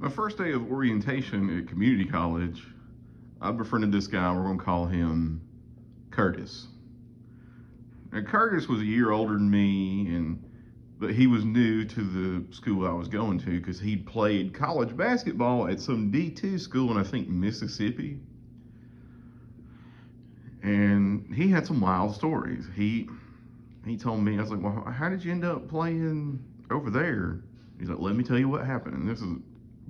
My first day of orientation at community college, I befriended this guy. We're going to call him Curtis. Now, Curtis was a year older than me, but he was new to the school I was going to because he'd played college basketball at some D2 school in, I think, Mississippi. And he had some wild stories. He told me, I was like, well, how did you end up playing over there? He's like, let me tell you what happened. And this is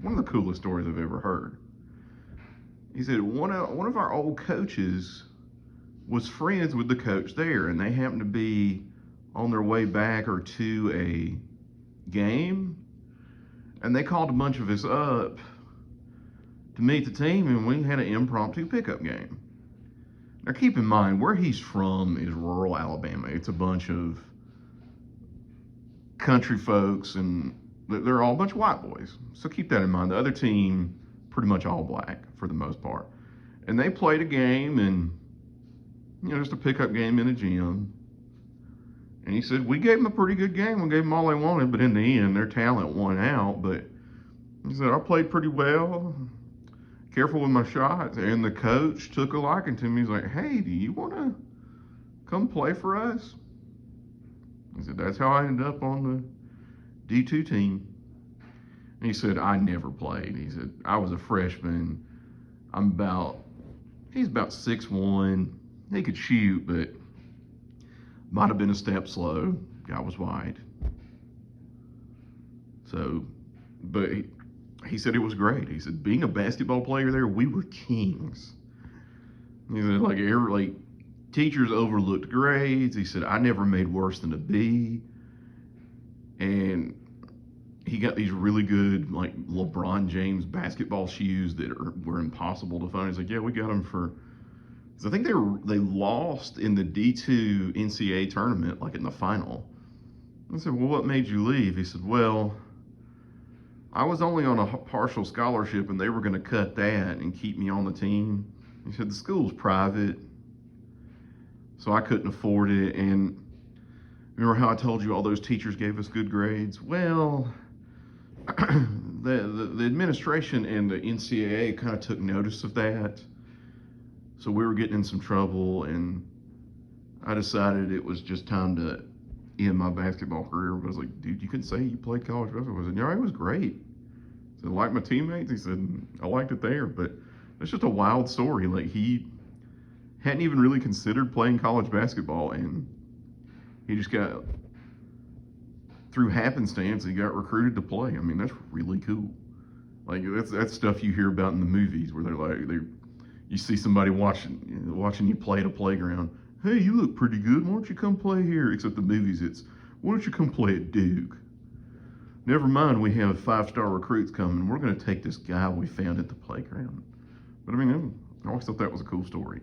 one of the coolest stories I've ever heard. He said one of our old coaches was friends with the coach there, and they happened to be on their way back or to a game, and they called a bunch of us up to meet the team, and we had an impromptu pickup game. Now keep in mind, where he's from is rural Alabama. It's a bunch of country folks, and they're all a bunch of white boys. So keep that in mind. The other team, pretty much all black for the most part. And they played a game, and just a pickup game in a gym. And he said, we gave them a pretty good game. We gave them all they wanted, but in the end, their talent won out. But he said, I played pretty well, careful with my shots. And the coach took a liking to me. He's like, hey, do you want to come play for us? He said, that's how I ended up on the D2 team. And he said, I never played. He said, I was a freshman. He's about 6'1". He could shoot, but might have been a step slow. Guy was white. So, but he said it was great. He said, being a basketball player there, we were kings. He said, like teachers overlooked grades. He said, I never made worse than a B. And he got these really good, like LeBron James basketball shoes that were impossible to find. He's like, yeah, we got them for. I think they lost in the D2 NCAA tournament, like in the final. I said, well, what made you leave? He said, well, I was only on a partial scholarship, and they were going to cut that and keep me on the team. He said, the school's private, so I couldn't afford it. And remember how I told you all those teachers gave us good grades? Well, the administration and the NCAA kind of took notice of that. So we were getting in some trouble, and I decided it was just time to end my basketball career. But I was like, dude, you couldn't say you played college basketball. I said, yeah, it was great. I said, like my teammates? He said, I liked it there. But it's just a wild story. Like, he hadn't even really considered playing college basketball, and he just got, through happenstance, he got recruited to play. I mean, that's really cool. Like, that's stuff you hear about in the movies where you see somebody watching you play at a playground. Hey, you look pretty good. Why don't you come play here? Except the movies, it's, why don't you come play at Duke? Never mind, we have 5-star recruits coming. We're going to take this guy we found at the playground. But I mean, I always thought that was a cool story.